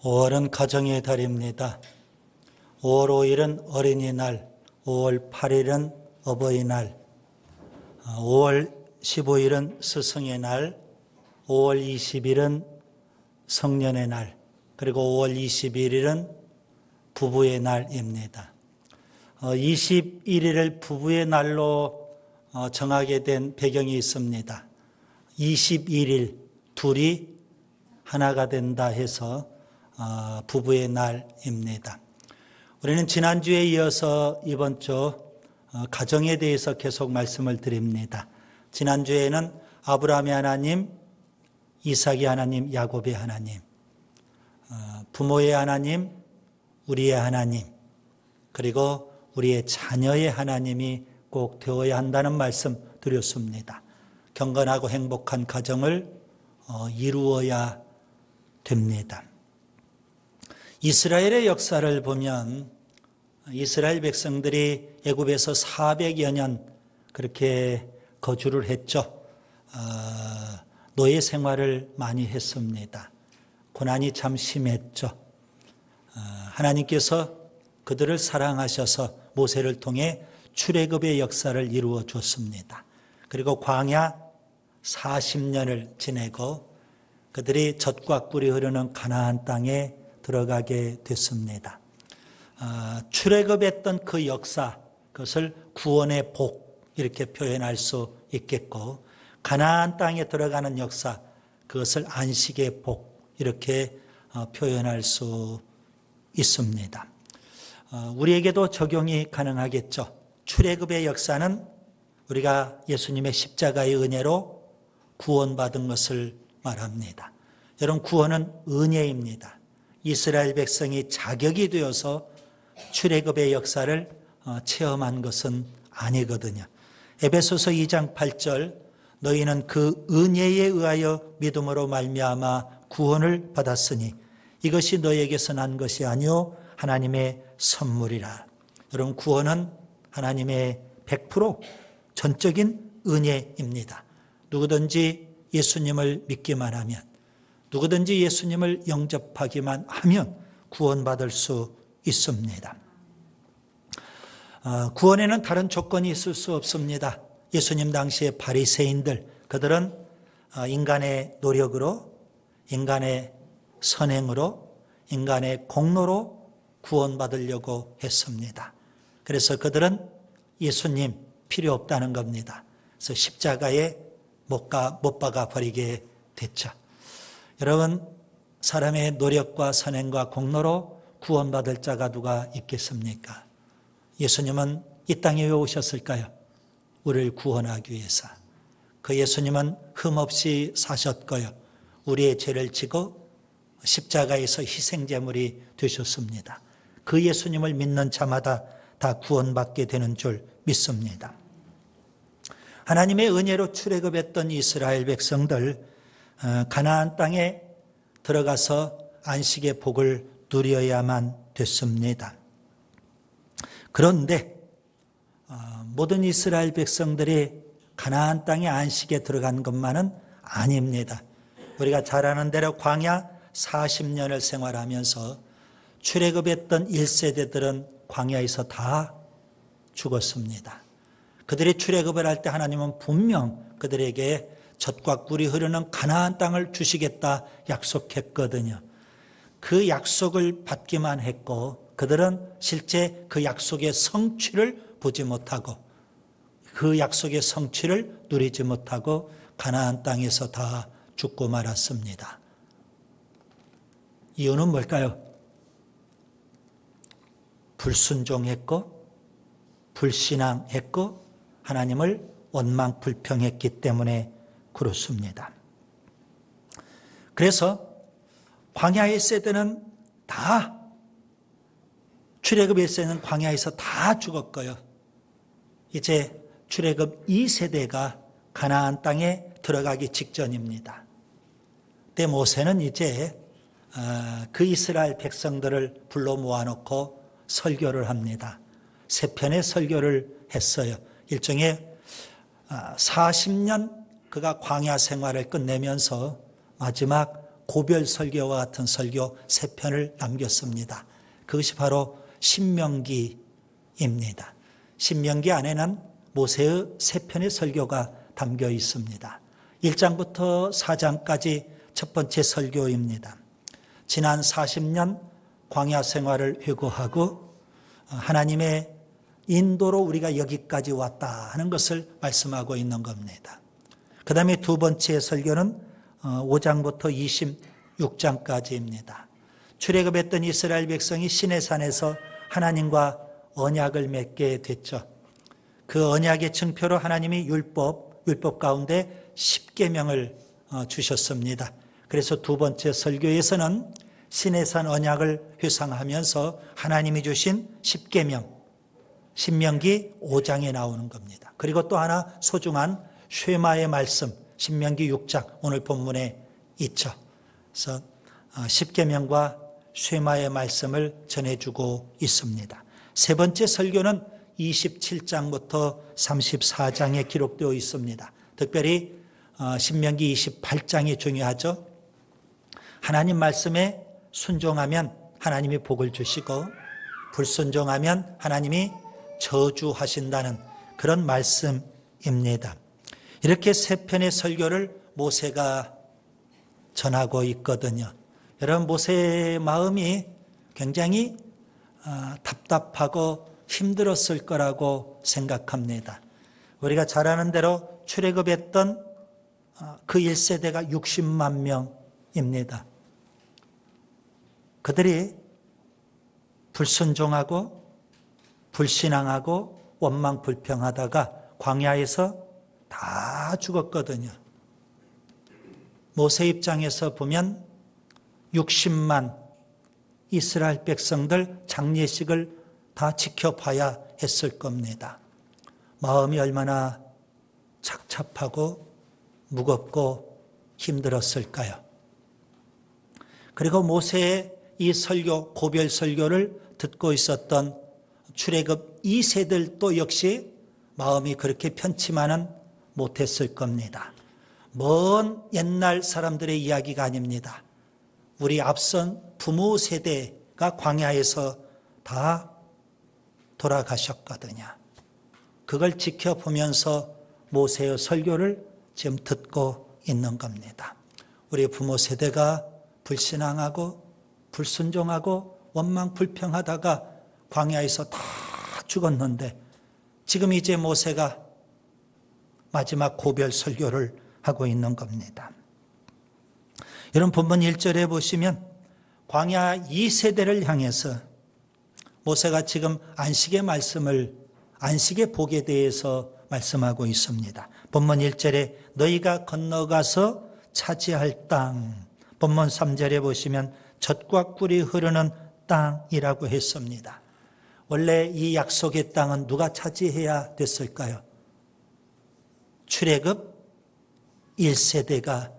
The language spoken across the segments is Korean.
5월은 가정의 달입니다. 5월 5일은 어린이날, 5월 8일은 어버이날, 5월 15일은 스승의 날, 5월 20일은 성년의 날, 그리고 5월 21일은 부부의 날입니다. 21일을 부부의 날로 정하게 된 배경이 있습니다. 21일 둘이 하나가 된다 해서 부부의 날입니다. 우리는 지난주에 이어서 이번 주 가정에 대해서 계속 말씀을 드립니다. 지난주에는 아브라함의 하나님, 이삭의 하나님, 야곱의 하나님, 부모의 하나님, 우리의 하나님, 그리고 우리의 자녀의 하나님이 꼭 되어야 한다는 말씀 드렸습니다. 경건하고 행복한 가정을 이루어야 됩니다. 이스라엘의 역사를 보면 이스라엘 백성들이 애굽에서 400여 년 그렇게 거주를 했죠. 노예 생활을 많이 했습니다. 고난이 참 심했죠. 하나님께서 그들을 사랑하셔서 모세를 통해 출애굽의 역사를 이루어 줬습니다. 그리고 광야 40년을 지내고 그들이 젖과 꿀이 흐르는 가나안 땅에 들어가게 됐습니다. 출애굽했던 그 역사, 그것을 구원의 복 이렇게 표현할 수 있겠고, 가나안 땅에 들어가는 역사, 그것을 안식의 복 이렇게 표현할 수 있습니다. 우리에게도 적용이 가능하겠죠. 출애굽의 역사는 우리가 예수님의 십자가의 은혜로 구원받은 것을 말합니다. 여러분, 구원은 은혜입니다. 이스라엘 백성이 자격이 되어서 출애굽의 역사를 체험한 것은 아니거든요. 에베소서 2장 8절, 너희는 그 은혜에 의하여 믿음으로 말미암아 구원을 받았으니 이것이 너희에게서 난 것이 아니요 하나님의 선물이라. 여러분, 구원은 하나님의 100% 전적인 은혜입니다. 누구든지 예수님을 믿기만 하면, 누구든지 예수님을 영접하기만 하면 구원받을 수 있습니다. 구원에는 다른 조건이 있을 수 없습니다. 예수님 당시의 바리새인들, 그들은 인간의 노력으로, 인간의 선행으로, 인간의 공로로 구원받으려고 했습니다. 그래서 그들은 예수님 필요 없다는 겁니다. 그래서 십자가에 못 박아 버리게 됐죠. 여러분, 사람의 노력과 선행과 공로로 구원받을 자가 누가 있겠습니까? 예수님은 이 땅에 왜 오셨을까요? 우리를 구원하기 위해서. 그 예수님은 흠없이 사셨고요. 우리의 죄를 지고 십자가에서 희생제물이 되셨습니다. 그 예수님을 믿는 자마다 다 구원받게 되는 줄 믿습니다. 하나님의 은혜로 출애굽했던 이스라엘 백성들, 가나안 땅에 들어가서 안식의 복을 누려야만 됐습니다. 그런데 모든 이스라엘 백성들이 가나안 땅의 안식에 들어간 것만은 아닙니다. 우리가 잘 아는 대로 광야 40년을 생활하면서 출애굽했던 1세대들은 광야에서 다 죽었습니다. 그들이 출애굽을 할 때 하나님은 분명 그들에게 젖과 꿀이 흐르는 가나안 땅을 주시겠다 약속했거든요. 그 약속을 받기만 했고 그들은 실제 그 약속의 성취를 보지 못하고 그 약속의 성취를 누리지 못하고 가나안 땅에서 다 죽고 말았습니다. 이유는 뭘까요? 불순종했고 불신앙했고 하나님을 원망 불평했기 때문에 그렇습니다. 그래서 광야의 세대는 다, 출애굽의 세대는 광야에서 다 죽었고요. 이제 출애굽 2세대가 가나안 땅에 들어가기 직전입니다. 그때 모세는 이제 그 이스라엘 백성들을 불러 모아놓고 설교를 합니다. 3편의 설교를 했어요. 일종의 40년 그가 광야 생활을 끝내면서 마지막 고별 설교와 같은 설교 3편을 남겼습니다. 그것이 바로 신명기입니다. 신명기 안에는 모세의 3편의 설교가 담겨 있습니다. 1장부터 4장까지 첫 번째 설교입니다. 지난 40년 광야 생활을 회고하고 하나님의 인도로 우리가 여기까지 왔다 하는 것을 말씀하고 있는 겁니다. 그 다음에 두 번째 설교는 5장부터 26장까지입니다. 출애굽했던 이스라엘 백성이 시내산에서 하나님과 언약을 맺게 됐죠. 그 언약의 증표로 하나님이 율법 가운데 10계명을 주셨습니다. 그래서 두 번째 설교에서는 시내산 언약을 회상하면서 하나님이 주신 10계명, 신명기 5장에 나오는 겁니다. 그리고 또 하나 소중한 쉐마의 말씀, 신명기 6장 오늘 본문에 있죠. 그래서 10계명과 쉐마의 말씀을 전해주고 있습니다. 세 번째 설교는 27장부터 34장에 기록되어 있습니다. 특별히 신명기 28장이 중요하죠. 하나님 말씀에 순종하면 하나님이 복을 주시고 불순종하면 하나님이 저주하신다는 그런 말씀입니다. 이렇게 세 편의 설교를 모세가 전하고 있거든요. 여러분, 모세의 마음이 굉장히 답답하고 힘들었을 거라고 생각합니다. 우리가 잘 아는 대로 출애굽했던 그 1세대가 60만 명입니다. 그들이 불순종하고 불신앙하고 원망불평하다가 광야에서 다 죽었거든요. 모세 입장에서 보면 60만 이스라엘 백성들 장례식을 다 지켜봐야 했을 겁니다. 마음이 얼마나 착잡하고 무겁고 힘들었을까요? 그리고 모세의 이 설교, 고별 설교를 듣고 있었던 출애굽 2세들도 역시 마음이 그렇게 편치만은 못했을 겁니다. 먼 옛날 사람들의 이야기가 아닙니다. 우리 앞선 부모 세대가 광야에서 다 돌아가셨거든요. 그걸 지켜보면서 모세의 설교를 지금 듣고 있는 겁니다. 우리 부모 세대가 불신앙하고 불순종하고 원망불평하다가 광야에서 다 죽었는데 지금 이제 모세가 마지막 고별 설교를 하고 있는 겁니다. 여러분, 본문 1절에 보시면 광야 2세대를 향해서 모세가 지금 안식의 말씀을, 안식의 복에 대해서 말씀하고 있습니다. 본문 1절에 너희가 건너가서 차지할 땅, 본문 3절에 보시면 젖과 꿀이 흐르는 땅이라고 했습니다. 원래 이 약속의 땅은 누가 차지해야 됐을까요? 출애굽 1세대가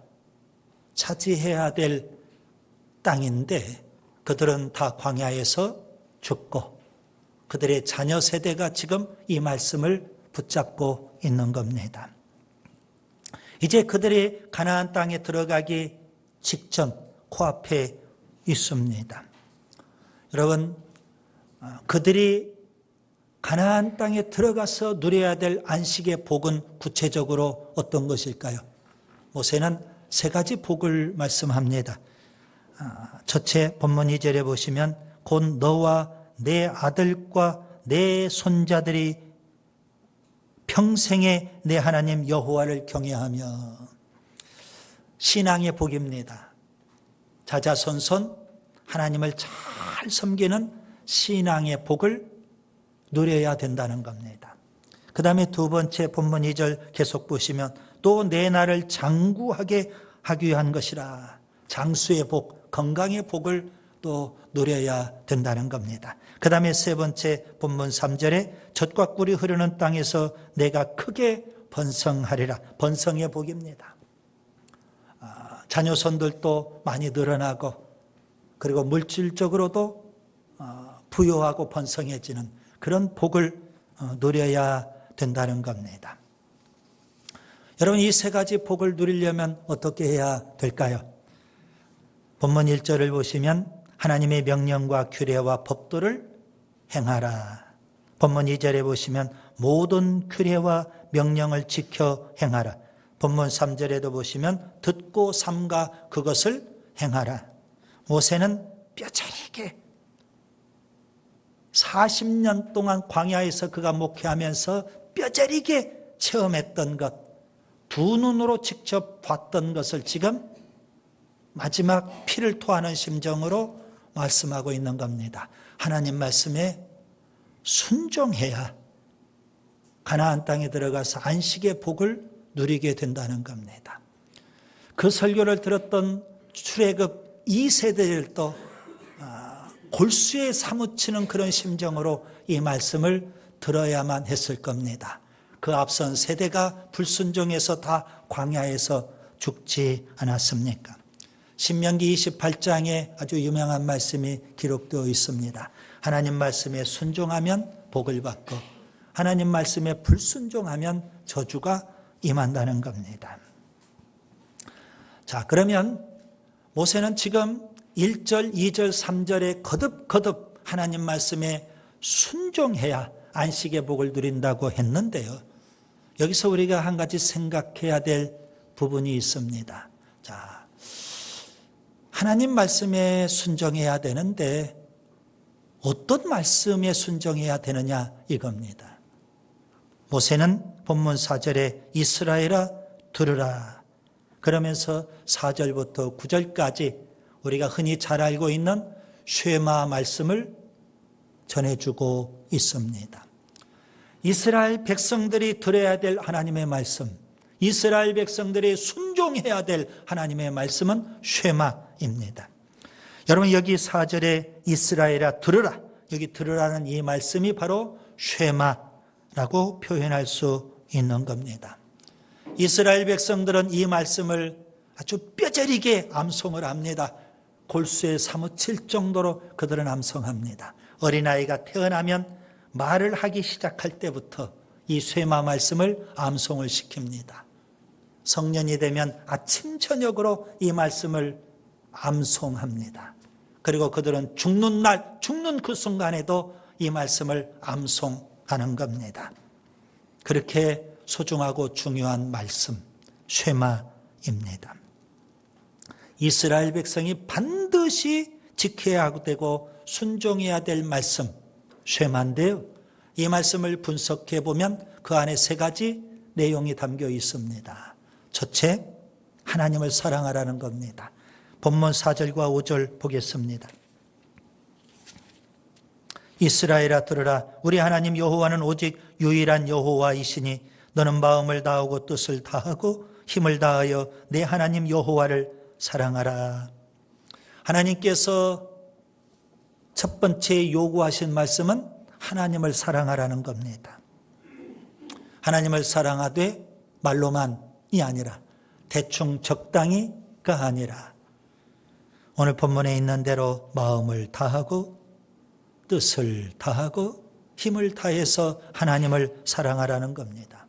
차지해야 될 땅인데 그들은 다 광야에서 죽고 그들의 자녀 세대가 지금 이 말씀을 붙잡고 있는 겁니다. 이제 그들이 가나안 땅에 들어가기 직전 코앞에 있습니다. 여러분, 그들이 가나안 땅에 들어가서 누려야 될 안식의 복은 구체적으로 어떤 것일까요? 모세는 세 가지 복을 말씀합니다. 첫째, 본문 2절에 보시면 곧 너와 내 아들과 내 손자들이 평생에 내 하나님 여호와를 경외하며, 신앙의 복입니다. 자자손손 하나님을 잘 섬기는 신앙의 복을 누려야 된다는 겁니다. 그 다음에 두 번째, 본문 2절 계속 보시면 또 내 날을 장구하게 하기 위한 것이라, 장수의 복, 건강의 복을 또 누려야 된다는 겁니다. 그 다음에 세 번째, 본문 3절에 젖과 꿀이 흐르는 땅에서 내가 크게 번성하리라, 번성의 복입니다. 자녀손들도 많이 늘어나고 그리고 물질적으로도 부유하고 번성해지는 그런 복을 누려야 된다는 겁니다. 여러분, 이 세 가지 복을 누리려면 어떻게 해야 될까요? 본문 1절을 보시면 하나님의 명령과 규례와 법도를 행하라. 본문 2절에 보시면 모든 규례와 명령을 지켜 행하라. 본문 3절에도 보시면 듣고 삼가 그것을 행하라. 모세는 뼈저리게 40년 동안 광야에서 그가 목회하면서 뼈저리게 체험했던 것, 두 눈으로 직접 봤던 것을 지금 마지막 피를 토하는 심정으로 말씀하고 있는 겁니다. 하나님 말씀에 순종해야 가나안 땅에 들어가서 안식의 복을 누리게 된다는 겁니다. 그 설교를 들었던 출애굽 2세대들도 골수에 사무치는 그런 심정으로 이 말씀을 들어야만 했을 겁니다. 그 앞선 세대가 불순종해서 다 광야에서 죽지 않았습니까? 신명기 28장에 아주 유명한 말씀이 기록되어 있습니다. 하나님 말씀에 순종하면 복을 받고 하나님 말씀에 불순종하면 저주가 임한다는 겁니다. 자, 그러면 모세는 지금 1절, 2절, 3절에 거듭거듭 하나님 말씀에 순종해야 안식의 복을 누린다고 했는데요. 여기서 우리가 한 가지 생각해야 될 부분이 있습니다. 자, 하나님 말씀에 순종해야 되는데 어떤 말씀에 순종해야 되느냐 이겁니다. 모세는 본문 4절에 이스라엘아 들으라. 그러면서 4절부터 9절까지 우리가 흔히 잘 알고 있는 쉐마 말씀을 전해주고 있습니다. 이스라엘 백성들이 들어야 될 하나님의 말씀, 이스라엘 백성들이 순종해야 될 하나님의 말씀은 쉐마입니다. 여러분 여기 4절에 이스라엘아 들으라, 여기 들으라는 이 말씀이 바로 쉐마라고 표현할 수 있는 겁니다. 이스라엘 백성들은 이 말씀을 아주 뼈저리게 암송을 합니다. 골수에 사무칠 정도로 그들은 암송합니다. 어린아이가 태어나면 말을 하기 시작할 때부터 이 쉐마 말씀을 암송을 시킵니다. 성년이 되면 아침 저녁으로 이 말씀을 암송합니다. 그리고 그들은 죽는 그 순간에도 이 말씀을 암송하는 겁니다. 그렇게 소중하고 중요한 말씀, 쉐마입니다. 이스라엘 백성이 반드시 지켜야 되고 순종해야 될 말씀, 쉐마인데요. 이 말씀을 분석해 보면 그 안에 세 가지 내용이 담겨 있습니다. 첫째, 하나님을 사랑하라는 겁니다. 본문 4절과 5절 보겠습니다. 이스라엘아 들으라. 우리 하나님 여호와는 오직 유일한 여호와이시니 너는 마음을 다하고 뜻을 다하고 힘을 다하여 내 하나님 여호와를 사랑하라. 하나님께서 첫 번째 요구하신 말씀은 하나님을 사랑하라는 겁니다. 하나님을 사랑하되 말로만이 아니라 대충 적당히가 아니라 오늘 본문에 있는 대로 마음을 다하고 뜻을 다하고 힘을 다해서 하나님을 사랑하라는 겁니다.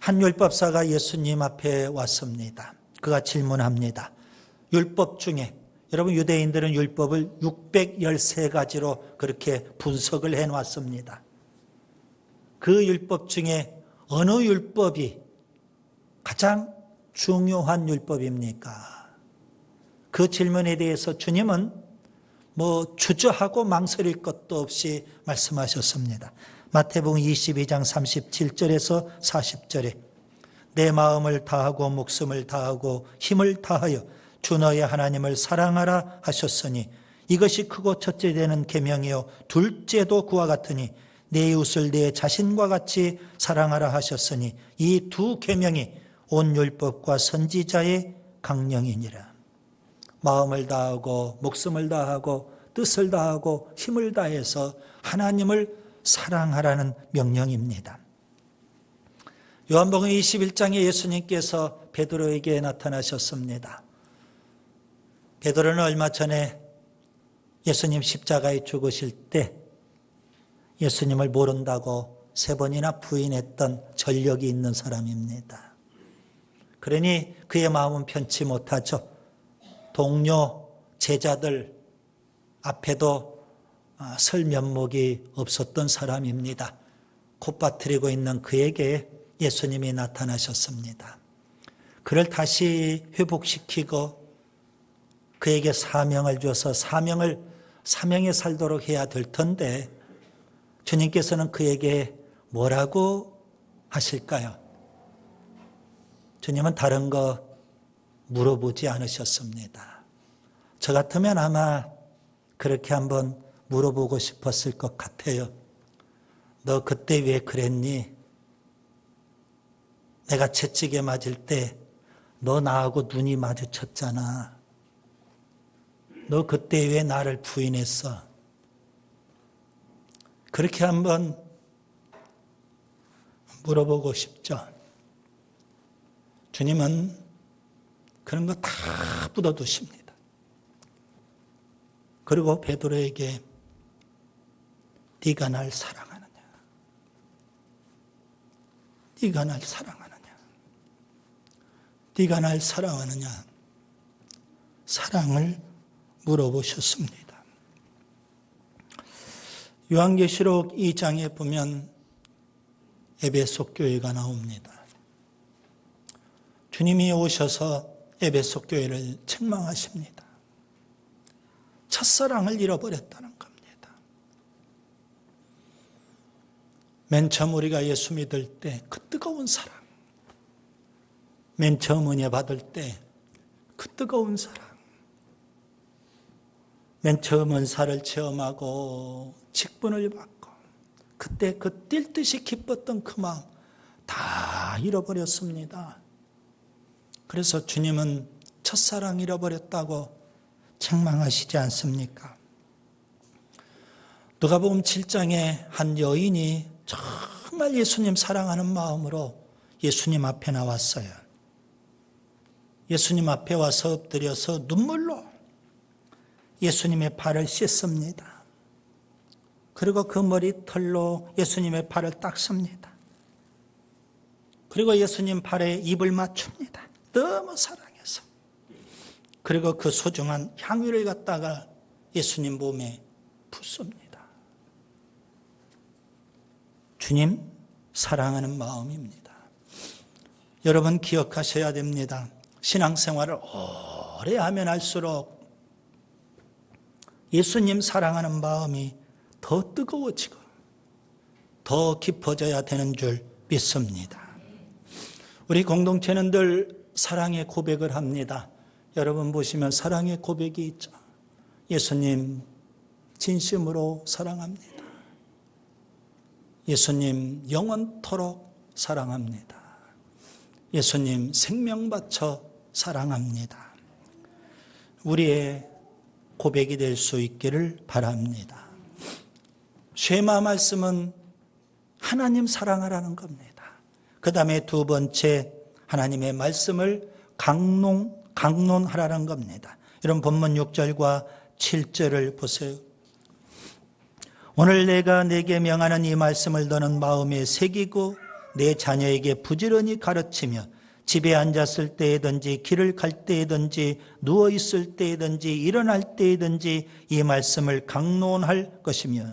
한 율법사가 예수님 앞에 왔습니다. 그가 질문합니다. 율법 중에 여러분 유대인들은 율법을 613가지로 그렇게 분석을 해놨습니다. 그 율법 중에 어느 율법이 가장 중요한 율법입니까? 그 질문에 대해서 주님은 주저하고 망설일 것도 없이 말씀하셨습니다. 마태복음 22장 37절에서 40절에 내 마음을 다하고 목숨을 다하고 힘을 다하여 주 너의 하나님을 사랑하라 하셨으니 이것이 크고 첫째 되는 계명이요 둘째도 그와 같으니 내 이웃을 내 자신과 같이 사랑하라 하셨으니 이 두 계명이 온 율법과 선지자의 강령이니라. 마음을 다하고 목숨을 다하고 뜻을 다하고 힘을 다해서 하나님을 사랑하라는 명령입니다. 요한복음 21장에 예수님께서 베드로에게 나타나셨습니다. 베드로는 얼마 전에 예수님 십자가에 죽으실 때 예수님을 모른다고 3번이나 부인했던 전력이 있는 사람입니다. 그러니 그의 마음은 편치 못하죠. 동료, 제자들 앞에도 설 면목이 없었던 사람입니다. 콧바트리고 있는 그에게 예수님이 나타나셨습니다. 그를 다시 회복시키고 그에게 사명을 줘서 사명에 살도록 해야 될 텐데 주님께서는 그에게 뭐라고 하실까요? 주님은 다른 거 물어보지 않으셨습니다. 저 같으면 아마 그렇게 한번 물어보고 싶었을 것 같아요. 너 그때 왜 그랬니? 내가 채찍에 맞을 때 너 나하고 눈이 마주쳤잖아. 너 그때 왜 나를 부인했어? 그렇게 한번 물어보고 싶죠. 주님은 그런 거 다 묻어두십니다. 그리고 베드로에게 네가 날 사랑하느냐? 네가 날 사랑하느냐? 네가 날 사랑하느냐? 사랑을 물어보셨습니다. 요한계시록 2장에 보면 에베소 교회가 나옵니다. 주님이 오셔서 에베소 교회를 책망하십니다. 첫사랑을 잃어버렸다는 겁니다. 맨 처음 우리가 예수 믿을 때 그 뜨거운 사랑, 맨 처음 은혜 받을 때 그 뜨거운 사랑, 맨 처음 은사를 체험하고 직분을 받고 그때 그 뛸 듯이 기뻤던 그 마음 다 잃어버렸습니다. 그래서 주님은 첫사랑 잃어버렸다고 책망하시지 않습니까? 누가복음 7장에 한 여인이 정말 예수님 사랑하는 마음으로 예수님 앞에 나왔어요. 예수님 앞에 와서 엎드려서 눈물로 예수님의 발을 씻습니다. 그리고 그 머리털로 예수님의 발을 닦습니다. 그리고 예수님 발에 입을 맞춥니다. 너무 사랑해서. 그리고 그 소중한 향유를 갖다가 예수님 몸에 붓습니다. 주님 사랑하는 마음입니다. 여러분 기억하셔야 됩니다. 신앙생활을 오래 하면 할수록 예수님 사랑하는 마음이 더 뜨거워지고 더 깊어져야 되는 줄 믿습니다. 우리 공동체는 늘 사랑의 고백을 합니다. 여러분 보시면 사랑의 고백이 있죠. 예수님 진심으로 사랑합니다. 예수님 영원토록 사랑합니다. 예수님 생명 바쳐 사랑합니다. 우리의 고백이 될 수 있기를 바랍니다. 쉐마 말씀은 하나님 사랑하라는 겁니다. 그 다음에 두 번째 하나님의 말씀을 강론하라는 겁니다. 이런 본문 6절과 7절을 보세요. 오늘 내가 네게 명하는 이 말씀을 너는 마음에 새기고 내 자녀에게 부지런히 가르치며 집에 앉았을 때든지 길을 갈 때든지 누워있을 때든지 일어날 때든지 이 말씀을 강론할 것이며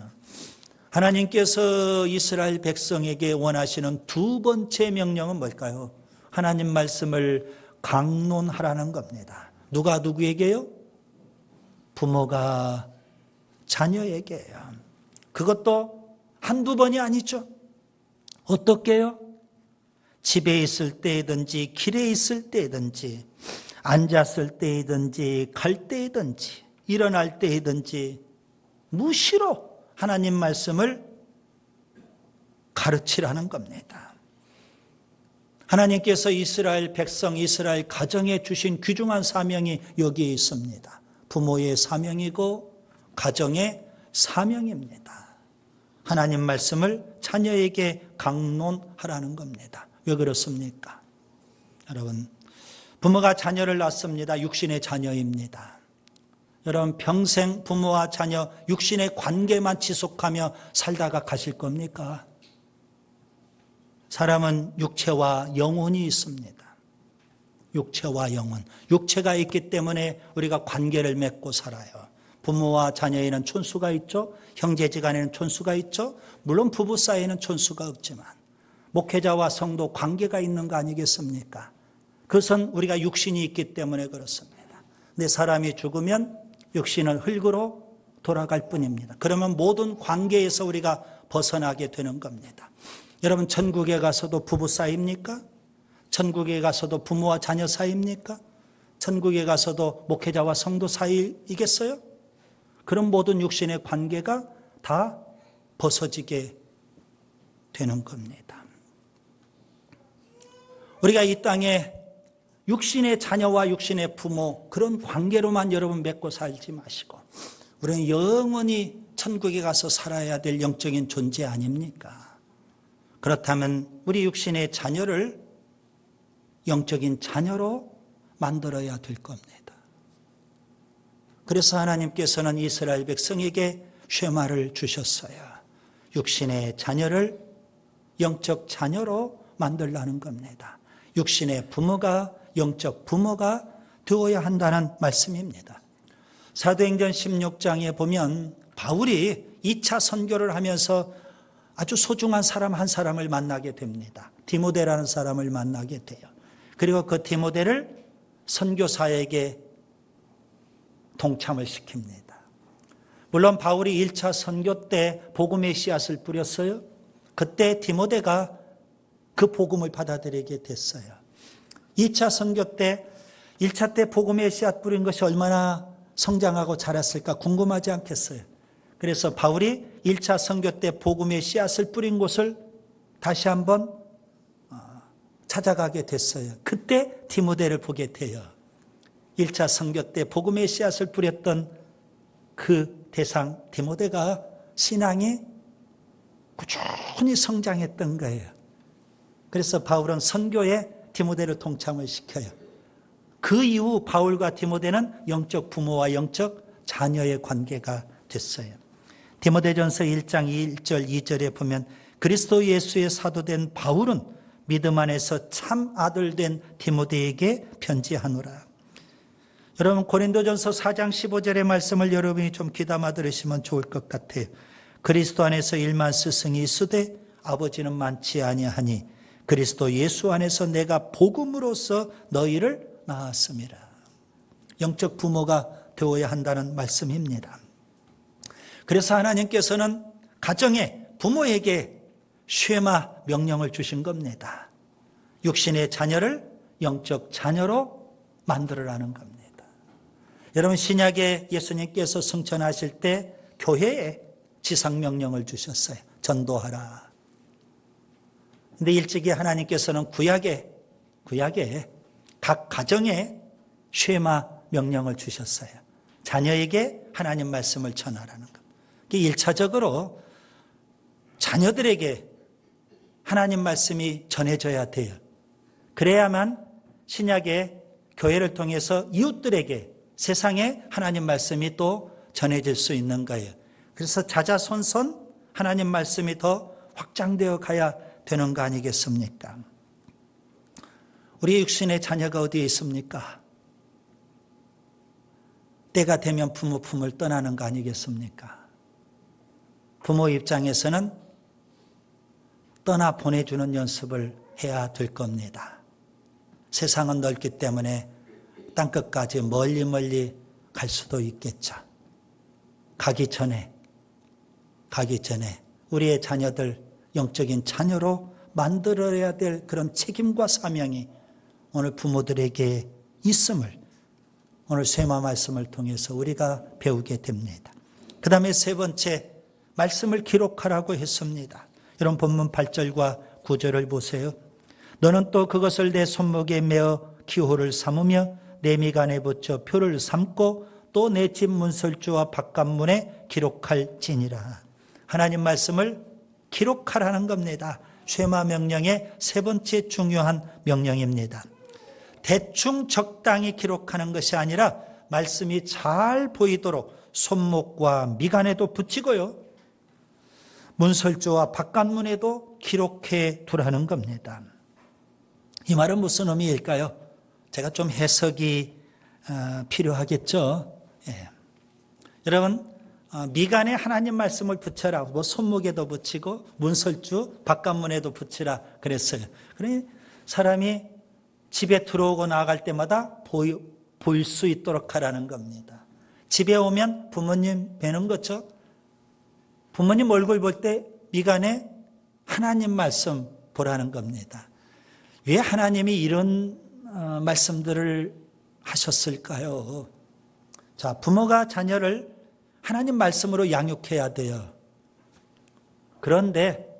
하나님께서 이스라엘 백성에게 원하시는 두 번째 명령은 뭘까요? 하나님 말씀을 강론하라는 겁니다. 누가 누구에게요? 부모가 자녀에게요. 그것도 한두 번이 아니죠. 어떻게요? 집에 있을 때든지 길에 있을 때든지 앉았을 때든지 갈 때든지 일어날 때든지 무시로 하나님 말씀을 가르치라는 겁니다. 하나님께서 이스라엘 백성, 이스라엘 가정에 주신 귀중한 사명이 여기에 있습니다. 부모의 사명이고 가정의 사명입니다. 하나님 말씀을 자녀에게 강론하라는 겁니다. 왜 그렇습니까? 여러분, 부모가 자녀를 낳습니다. 육신의 자녀입니다. 여러분, 평생 부모와 자녀, 육신의 관계만 지속하며 살다가 가실 겁니까? 사람은 육체와 영혼이 있습니다. 육체와 영혼. 육체가 있기 때문에 우리가 관계를 맺고 살아요. 부모와 자녀에는 촌수가 있죠. 형제지간에는 촌수가 있죠. 물론 부부 사이에는 촌수가 없지만 목회자와 성도 관계가 있는 거 아니겠습니까? 그것은 우리가 육신이 있기 때문에 그렇습니다. 근데 사람이 죽으면 육신은 흙으로 돌아갈 뿐입니다. 그러면 모든 관계에서 우리가 벗어나게 되는 겁니다. 여러분, 천국에 가서도 부부 사이입니까? 천국에 가서도 부모와 자녀 사이입니까? 천국에 가서도 목회자와 성도 사이이겠어요? 그런 모든 육신의 관계가 다 벗어지게 되는 겁니다. 우리가 이 땅에 육신의 자녀와 육신의 부모, 그런 관계로만 여러분 맺고 살지 마시고 우리는 영원히 천국에 가서 살아야 될 영적인 존재 아닙니까? 그렇다면 우리 육신의 자녀를 영적인 자녀로 만들어야 될 겁니다. 그래서 하나님께서는 이스라엘 백성에게 쉐마를 주셨어요. 육신의 자녀를 영적 자녀로 만들라는 겁니다. 육신의 부모가 영적 부모가 되어야 한다는 말씀입니다. 사도행전 16장에 보면 바울이 2차 선교를 하면서 아주 소중한 사람 한 사람을 만나게 됩니다. 디모데라는 사람을 만나게 돼요. 그리고 그 디모데를 선교사에게 동참을 시킵니다. 물론 바울이 1차 선교 때 복음의 씨앗을 뿌렸어요. 그때 디모데가 그 복음을 받아들이게 됐어요. 2차 선교 때 1차 때 복음의 씨앗 뿌린 것이 얼마나 성장하고 자랐을까 궁금하지 않겠어요? 그래서 바울이 1차 선교 때 복음의 씨앗을 뿌린 곳을 다시 한번 찾아가게 됐어요. 그때 디모데를 보게 돼요. 1차 선교 때 복음의 씨앗을 뿌렸던 그 대상 디모데가 신앙이 꾸준히 성장했던 거예요. 그래서 바울은 선교에 디모데를 동참을 시켜요. 그 이후 바울과 디모데는 영적 부모와 영적 자녀의 관계가 됐어요. 디모데전서 1장 1절 2절에 보면 그리스도 예수의 사도된 바울은 믿음 안에서 참 아들 된 디모데에게 편지하노라. 여러분, 고린도전서 4장 15절의 말씀을 여러분이 좀 귀담아 들으시면 좋을 것 같아요. 그리스도 안에서 일만 스승이 있으되 아버지는 많지 아니하니 그리스도 예수 안에서 내가 복음으로써 너희를 낳았음이라. 영적 부모가 되어야 한다는 말씀입니다. 그래서 하나님께서는 가정에 부모에게 쉐마 명령을 주신 겁니다. 육신의 자녀를 영적 자녀로 만들어라는 겁니다. 여러분, 신약에 예수님께서 승천하실 때 교회에 지상명령을 주셨어요. 전도하라. 근데 일찍이 하나님께서는 구약에 각 가정에 쉐마 명령을 주셨어요. 자녀에게 하나님 말씀을 전하라는 것. 1차적으로 자녀들에게 하나님 말씀이 전해져야 돼요. 그래야만 신약의 교회를 통해서 이웃들에게 세상에 하나님 말씀이 또 전해질 수 있는 거예요. 그래서 자자손손 하나님 말씀이 더 확장되어 가야 되는 거 아니겠습니까? 우리 육신의 자녀가 어디에 있습니까? 때가 되면 부모 품을 떠나는 거 아니겠습니까? 부모 입장에서는 떠나 보내주는 연습을 해야 될 겁니다. 세상은 넓기 때문에 땅끝까지 멀리 갈 수도 있겠죠. 가기 전에 우리의 자녀들 영적인 자녀로 만들어야 될 그런 책임과 사명이 오늘 부모들에게 있음을 오늘 쉐마 말씀을 통해서 우리가 배우게 됩니다. 그 다음에 세 번째, 말씀을 기록하라고 했습니다. 여러분, 본문 8절과 9절을 보세요. 너는 또 그것을 내 손목에 메어 기호를 삼으며 내 미간에 붙여 표를 삼고 또 내 집 문설주와 바깥문에 기록할지니라. 하나님 말씀을 기록하라는 겁니다. 쉐마 명령의 세 번째 중요한 명령입니다. 대충 적당히 기록하는 것이 아니라 말씀이 잘 보이도록 손목과 미간에도 붙이고요. 문설주와 바깥문에도 기록해 두라는 겁니다. 이 말은 무슨 의미일까요? 제가 좀 해석이 필요하겠죠. 예. 여러분, 미간에 하나님 말씀을 붙여라. 뭐 손목에도 붙이고 문설주 바깥문에도 붙이라 그랬어요. 그러니 사람이 집에 들어오고 나갈 때마다 보일 수 있도록 하라는 겁니다. 집에 오면 부모님 뵈는 거죠. 부모님 얼굴 볼 때 미간에 하나님 말씀 보라는 겁니다. 왜 하나님이 이런 말씀들을 하셨을까요? 자, 부모가 자녀를 하나님 말씀으로 양육해야 돼요. 그런데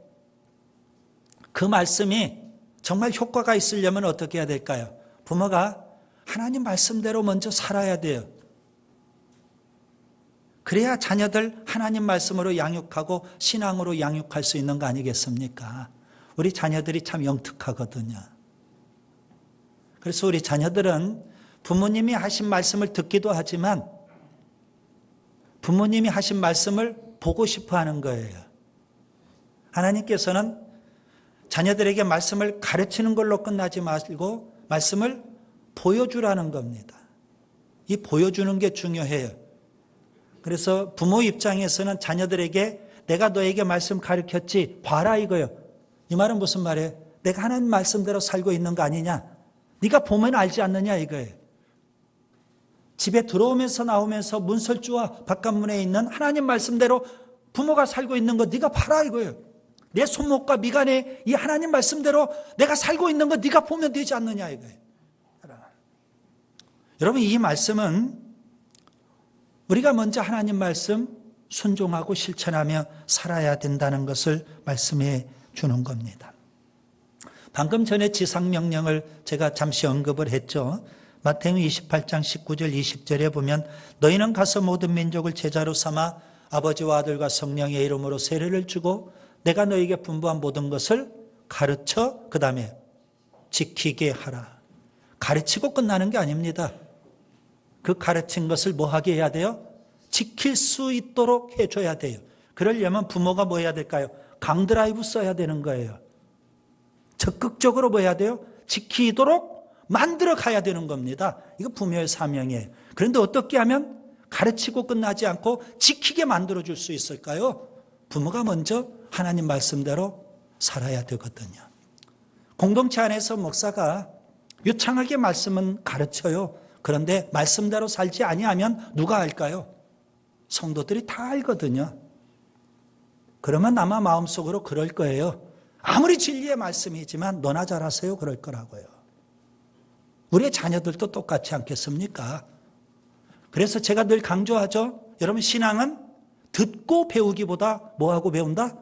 그 말씀이 정말 효과가 있으려면 어떻게 해야 될까요? 부모가 하나님 말씀대로 먼저 살아야 돼요. 그래야 자녀들 하나님 말씀으로 양육하고 신앙으로 양육할 수 있는 거 아니겠습니까? 우리 자녀들이 참 영특하거든요. 그래서 우리 자녀들은 부모님이 하신 말씀을 듣기도 하지만 부모님이 하신 말씀을 보고 싶어 하는 거예요. 하나님께서는 자녀들에게 말씀을 가르치는 걸로 끝나지 마시고 말씀을 보여주라는 겁니다. 이 보여주는 게 중요해요. 그래서 부모 입장에서는 자녀들에게 내가 너에게 말씀 가르쳤지 봐라 이거예요. 이 말은 무슨 말이에요? 내가 하나님 말씀대로 살고 있는 거 아니냐? 네가 보면 알지 않느냐 이거예요. 집에 들어오면서 나오면서 문설주와 바깥문에 있는 하나님 말씀대로 부모가 살고 있는 거 네가 봐라 이거예요. 내 손목과 미간에 이 하나님 말씀대로 내가 살고 있는 거 네가 보면 되지 않느냐 이거예요. 여러분, 이 말씀은 우리가 먼저 하나님 말씀 순종하고 실천하며 살아야 된다는 것을 말씀해 주는 겁니다. 방금 전에 지상명령을 제가 잠시 언급을 했죠. 마태복음 28장 19절 20절에 보면 너희는 가서 모든 민족을 제자로 삼아 아버지와 아들과 성령의 이름으로 세례를 주고 내가 너희에게 분부한 모든 것을 가르쳐 그 다음에 지키게 하라. 가르치고 끝나는 게 아닙니다. 그 가르친 것을 뭐 하게 해야 돼요? 지킬 수 있도록 해줘야 돼요. 그러려면 부모가 뭐 해야 될까요? 강드라이브 써야 되는 거예요. 적극적으로 뭐 해야 돼요? 지키도록 만들어 가야 되는 겁니다. 이거 부모의 사명이에요. 그런데 어떻게 하면 가르치고 끝나지 않고 지키게 만들어 줄 수 있을까요? 부모가 먼저 하나님 말씀대로 살아야 되거든요. 공동체 안에서 목사가 유창하게 말씀은 가르쳐요. 그런데 말씀대로 살지 아니하면 누가 알까요? 성도들이 다 알거든요. 그러면 아마 마음속으로 그럴 거예요. 아무리 진리의 말씀이지만 너나 잘하세요 그럴 거라고요. 우리의 자녀들도 똑같지 않겠습니까? 그래서 제가 늘 강조하죠. 여러분, 신앙은 듣고 배우기보다 뭐하고 배운다?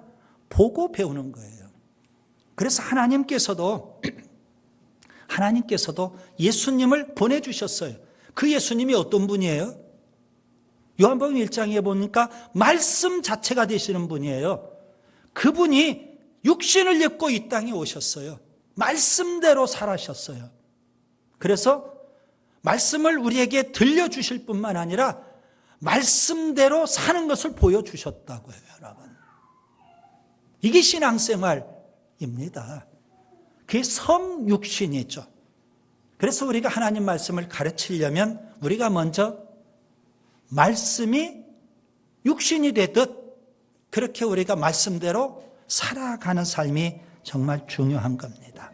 보고 배우는 거예요. 그래서 하나님께서도 예수님을 보내주셨어요. 그 예수님이 어떤 분이에요? 요한복음 1장에 보니까 말씀 자체가 되시는 분이에요. 그분이 육신을 입고 이 땅에 오셨어요. 말씀대로 살아셨어요. 그래서 말씀을 우리에게 들려주실 뿐만 아니라 말씀대로 사는 것을 보여주셨다고요, 여러분. 이게 신앙생활입니다. 그게 성육신이죠. 그래서 우리가 하나님 말씀을 가르치려면 우리가 먼저 말씀이 육신이 되듯 그렇게 우리가 말씀대로 살아가는 삶이 정말 중요한 겁니다.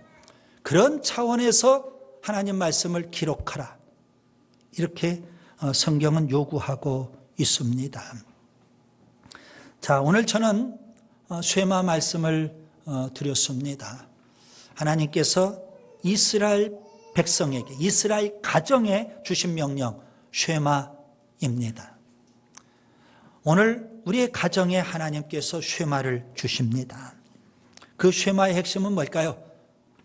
그런 차원에서 하나님 말씀을 기록하라. 이렇게 성경은 요구하고 있습니다. 자, 오늘 저는 쉐마 말씀을 드렸습니다. 하나님께서 이스라엘 백성에게, 이스라엘 가정에 주신 명령, 쉐마입니다. 오늘 우리의 가정에 하나님께서 쉐마를 주십니다. 그 쉐마의 핵심은 뭘까요?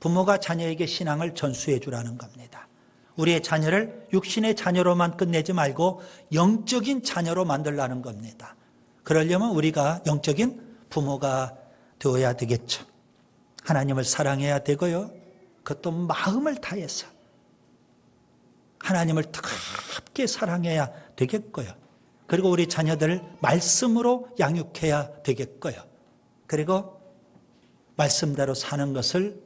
부모가 자녀에게 신앙을 전수해 주라는 겁니다. 우리의 자녀를 육신의 자녀로만 끝내지 말고 영적인 자녀로 만들라는 겁니다. 그러려면 우리가 영적인 부모가 되어야 되겠죠. 하나님을 사랑해야 되고요. 그것도 마음을 다해서 하나님을 뜨겁게 사랑해야 되겠고요. 그리고 우리 자녀들을 말씀으로 양육해야 되겠고요. 그리고 말씀대로 사는 것을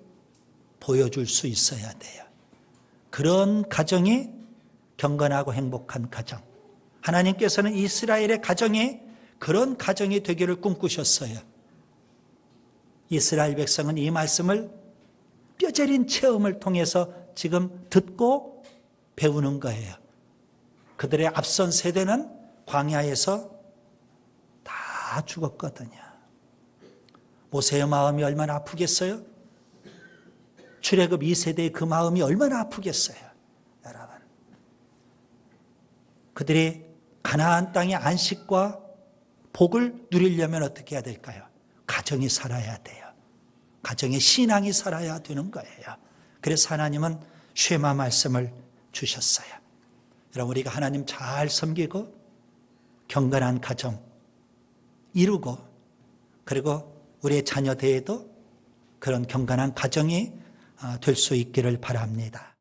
보여줄 수 있어야 돼요. 그런 가정이 경건하고 행복한 가정. 하나님께서는 이스라엘의 가정이 그런 가정이 되기를 꿈꾸셨어요. 이스라엘 백성은 이 말씀을 뼈저린 체험을 통해서 지금 듣고 배우는 거예요. 그들의 앞선 세대는 광야에서 다 죽었거든요. 모세의 마음이 얼마나 아프겠어요? 출애굽 2세대의 그 마음이 얼마나 아프겠어요? 여러분, 그들이 가나안 땅의 안식과 복을 누리려면 어떻게 해야 될까요? 가정이 살아야 돼요. 가정의 신앙이 살아야 되는 거예요. 그래서 하나님은 쉐마 말씀을 주셨어요. 여러분, 우리가 하나님 잘 섬기고 경건한 가정 이루고, 그리고 우리의 자녀 대에도 그런 경건한 가정이 될 수 있기를 바랍니다.